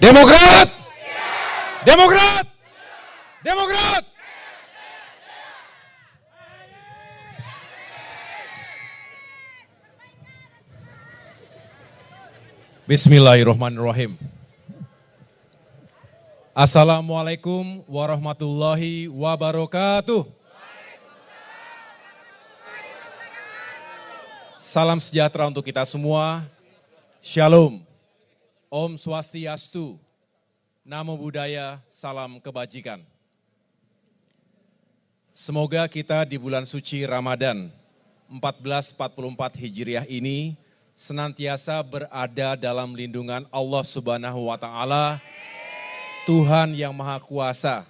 Demokrat! Demokrat! Demokrat! Bismillahirrahmanirrahim. Assalamualaikum warahmatullahi wabarakatuh. Salam sejahtera untuk kita semua. Shalom. Om Swastiastu. Namo Buddhaya, salam kebajikan. Semoga kita di bulan suci Ramadan 1444 Hijriah ini senantiasa berada dalam lindungan Allah Subhanahu wa Ta'ala, Tuhan yang Maha Kuasa,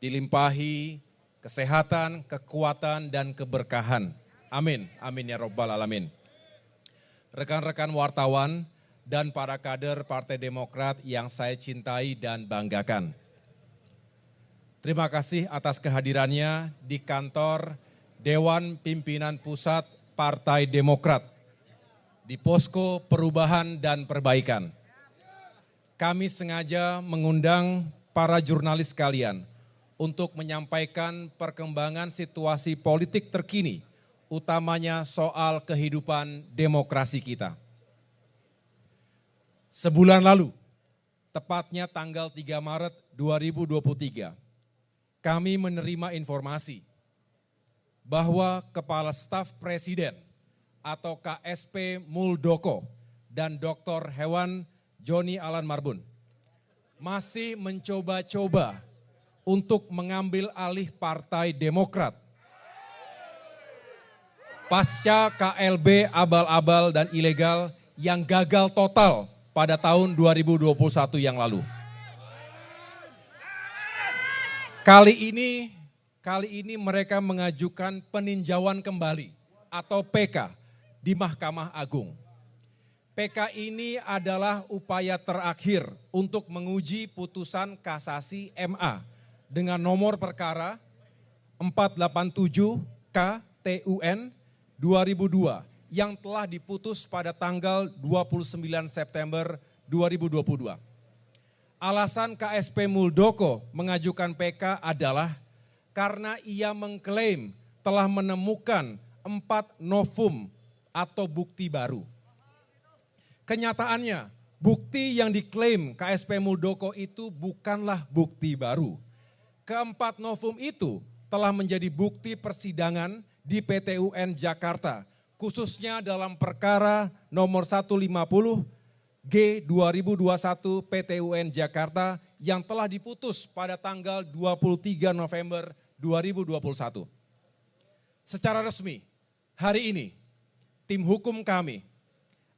dilimpahi kesehatan, kekuatan, dan keberkahan. Amin, amin ya Rabbal Alamin. Rekan-rekan wartawan dan para kader Partai Demokrat yang saya cintai dan banggakan. Terima kasih atas kehadirannya di kantor Dewan Pimpinan Pusat Partai Demokrat di Posko Perubahan dan Perbaikan. Kami sengaja mengundang para jurnalis sekalian untuk menyampaikan perkembangan situasi politik terkini, utamanya soal kehidupan demokrasi kita. Sebulan lalu, tepatnya tanggal 3 Maret 2023, kami menerima informasi bahwa Kepala Staf Presiden atau KSP Muldoko dan Dr. Hewan Joni Alan Marbun masih mencoba-coba untuk mengambil alih Partai Demokrat pasca KLB abal-abal dan ilegal yang gagal total pada tahun 2021 yang lalu. Kali ini mereka mengajukan peninjauan kembali atau PK di Mahkamah Agung. PK ini adalah upaya terakhir untuk menguji putusan kasasi MA dengan nomor perkara 487 KTUN 2002 yang telah diputus pada tanggal 29 September 2022. Alasan KSP Muldoko mengajukan PK adalah karena ia mengklaim telah menemukan 4 novum atau bukti baru. Kenyataannya, bukti yang diklaim KSP Muldoko itu bukanlah bukti baru. Keempat novum itu telah menjadi bukti persidangan di PT UN Jakarta, khususnya dalam perkara nomor 150 G 2021 PT UN Jakarta yang telah diputus pada tanggal 23 November 2021. Secara resmi, hari ini tim hukum kami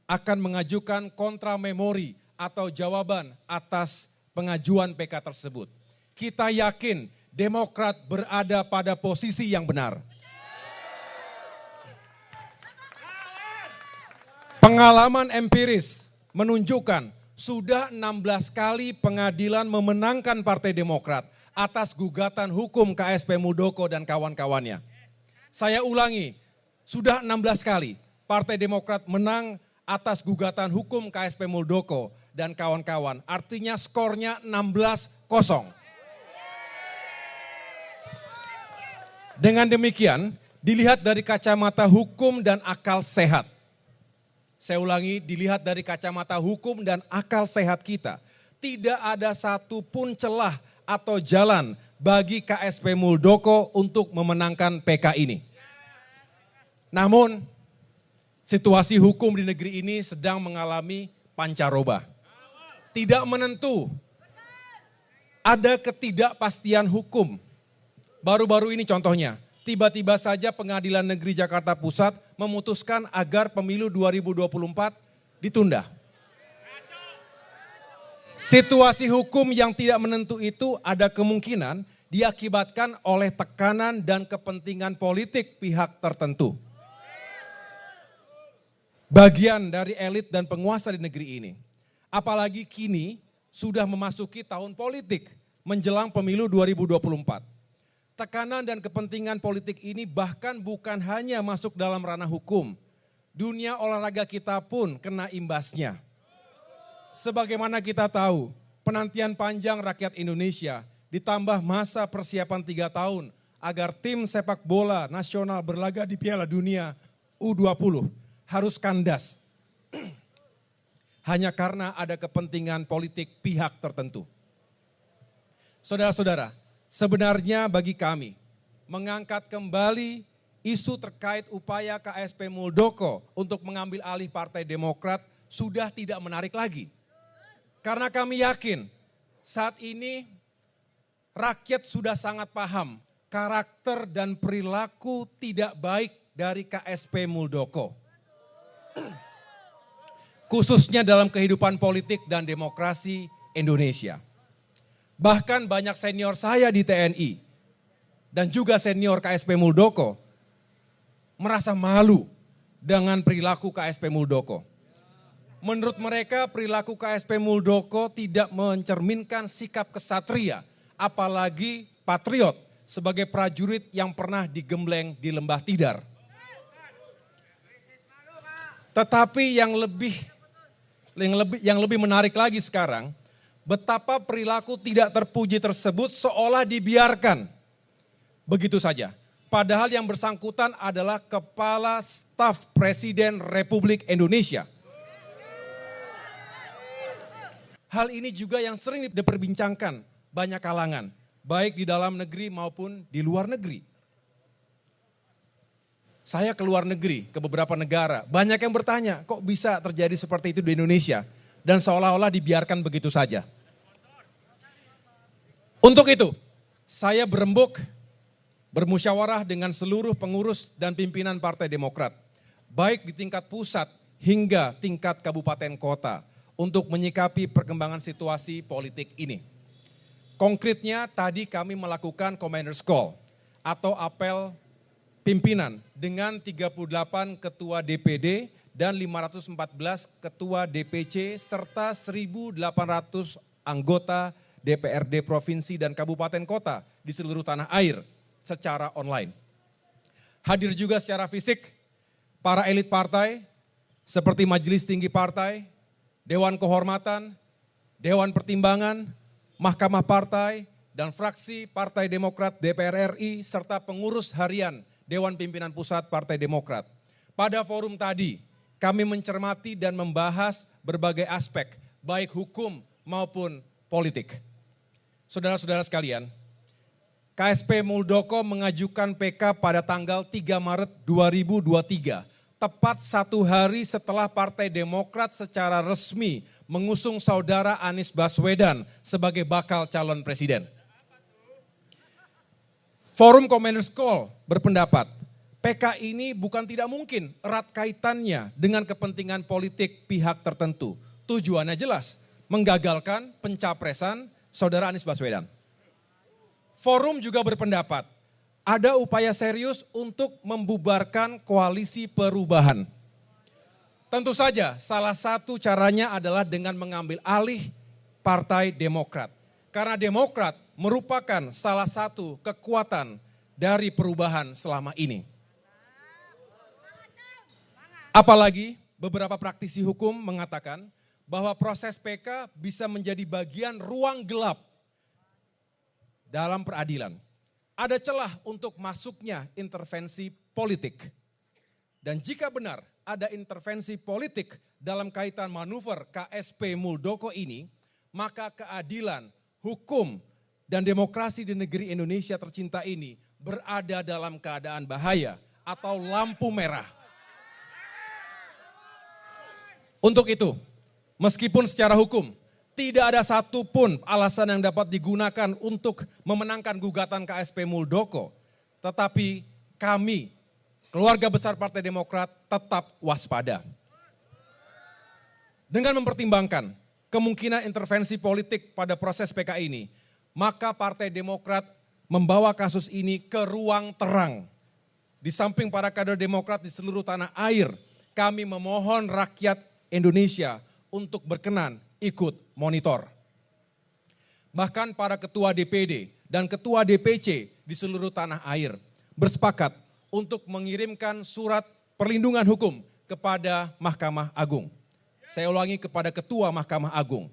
akan mengajukan kontra memori atau jawaban atas pengajuan PK tersebut. Kita yakin Demokrat berada pada posisi yang benar. Pengalaman empiris menunjukkan sudah 16 kali pengadilan memenangkan Partai Demokrat atas gugatan hukum KSP Muldoko dan kawan-kawannya. Saya ulangi, sudah 16 kali Partai Demokrat menang atas gugatan hukum KSP Muldoko dan kawan-kawan. Artinya skornya 16-0. Dengan demikian, dilihat dari kacamata hukum dan akal sehat. Saya ulangi, dilihat dari kacamata hukum dan akal sehat kita. Tidak ada satupun celah atau jalan bagi KSP Muldoko untuk memenangkan PK ini. Namun, situasi hukum di negeri ini sedang mengalami pancaroba. Tidak menentu, ada ketidakpastian hukum. Baru-baru ini contohnya, tiba-tiba saja Pengadilan Negeri Jakarta Pusat memutuskan agar pemilu 2024 ditunda. Situasi hukum yang tidak menentu itu ada kemungkinan diakibatkan oleh tekanan dan kepentingan politik pihak tertentu. Bagian dari elit dan penguasa di negeri ini. Apalagi kini sudah memasuki tahun politik menjelang pemilu 2024. Tekanan dan kepentingan politik ini bahkan bukan hanya masuk dalam ranah hukum. Dunia olahraga kita pun kena imbasnya. Sebagaimana kita tahu, penantian panjang rakyat Indonesia ditambah masa persiapan 3 tahun agar tim sepak bola nasional berlaga di Piala Dunia U20 harus kandas. Hanya karena ada kepentingan politik pihak tertentu. Saudara-saudara, sebenarnya bagi kami, mengangkat kembali isu terkait upaya KSP Muldoko untuk mengambil alih Partai Demokrat sudah tidak menarik lagi. Karena kami yakin saat ini rakyat sudah sangat paham karakter dan perilaku tidak baik dari KSP Muldoko. Khususnya dalam kehidupan politik dan demokrasi Indonesia. Bahkan banyak senior saya di TNI dan juga senior KSP Muldoko merasa malu dengan perilaku KSP Muldoko. Menurut mereka perilaku KSP Muldoko tidak mencerminkan sikap kesatria, apalagi patriot sebagai prajurit yang pernah digembleng di Lembah Tidar. Tetapi yang lebih menarik lagi sekarang, betapa perilaku tidak terpuji tersebut seolah dibiarkan. Begitu saja. Padahal yang bersangkutan adalah Kepala Staf Presiden Republik Indonesia. Hal ini juga yang sering diperbincangkan banyak kalangan, baik di dalam negeri maupun di luar negeri. Saya ke luar negeri, ke beberapa negara, banyak yang bertanya, kok bisa terjadi seperti itu di Indonesia? Dan seolah-olah dibiarkan begitu saja. Untuk itu, saya bermusyawarah dengan seluruh pengurus dan pimpinan Partai Demokrat, baik di tingkat pusat hingga tingkat kabupaten kota, untuk menyikapi perkembangan situasi politik ini. Konkretnya tadi kami melakukan Commander's Call atau apel pimpinan dengan 38 ketua DPD dan 514 ketua DPC serta 1.800 anggota DPRD provinsi dan kabupaten kota di seluruh tanah air secara online. Hadir juga secara fisik para elit partai seperti Majelis Tinggi Partai, Dewan Kehormatan, Dewan Pertimbangan, Mahkamah Partai, dan fraksi Partai Demokrat DPR RI, serta pengurus harian Dewan Pimpinan Pusat Partai Demokrat. Pada forum tadi, kami mencermati dan membahas berbagai aspek, baik hukum maupun politik. Saudara-saudara sekalian, KSP Muldoko mengajukan PK pada tanggal 3 Maret 2023. Tepat 1 hari setelah Partai Demokrat secara resmi mengusung saudara Anies Baswedan sebagai bakal calon presiden. Forum Commander's Call berpendapat, PK ini bukan tidak mungkin erat kaitannya dengan kepentingan politik pihak tertentu. Tujuannya jelas, menggagalkan pencapresan saudara Anies Baswedan. Forum juga berpendapat, ada upaya serius untuk membubarkan koalisi perubahan. Tentu saja salah satu caranya adalah dengan mengambil alih Partai Demokrat. Karena Demokrat merupakan salah satu kekuatan dari perubahan selama ini. Apalagi beberapa praktisi hukum mengatakan bahwa proses PK bisa menjadi bagian ruang gelap dalam peradilan. Ada celah untuk masuknya intervensi politik. Dan jika benar ada intervensi politik dalam kaitan manuver KSP Muldoko ini, maka keadilan, hukum, dan demokrasi di negeri Indonesia tercinta ini berada dalam keadaan bahaya atau lampu merah. Untuk itu, meskipun secara hukum tidak ada satupun alasan yang dapat digunakan untuk memenangkan gugatan KSP Muldoko. Tetapi kami, keluarga besar Partai Demokrat, tetap waspada. Dengan mempertimbangkan kemungkinan intervensi politik pada proses PK ini, maka Partai Demokrat membawa kasus ini ke ruang terang. Di samping para kader Demokrat di seluruh tanah air, kami memohon rakyat Indonesia untuk berkenan ikut monitor. Bahkan para ketua DPD dan ketua DPC di seluruh tanah air bersepakat untuk mengirimkan surat perlindungan hukum kepada Mahkamah Agung. Saya ulangi kepada Ketua Mahkamah Agung.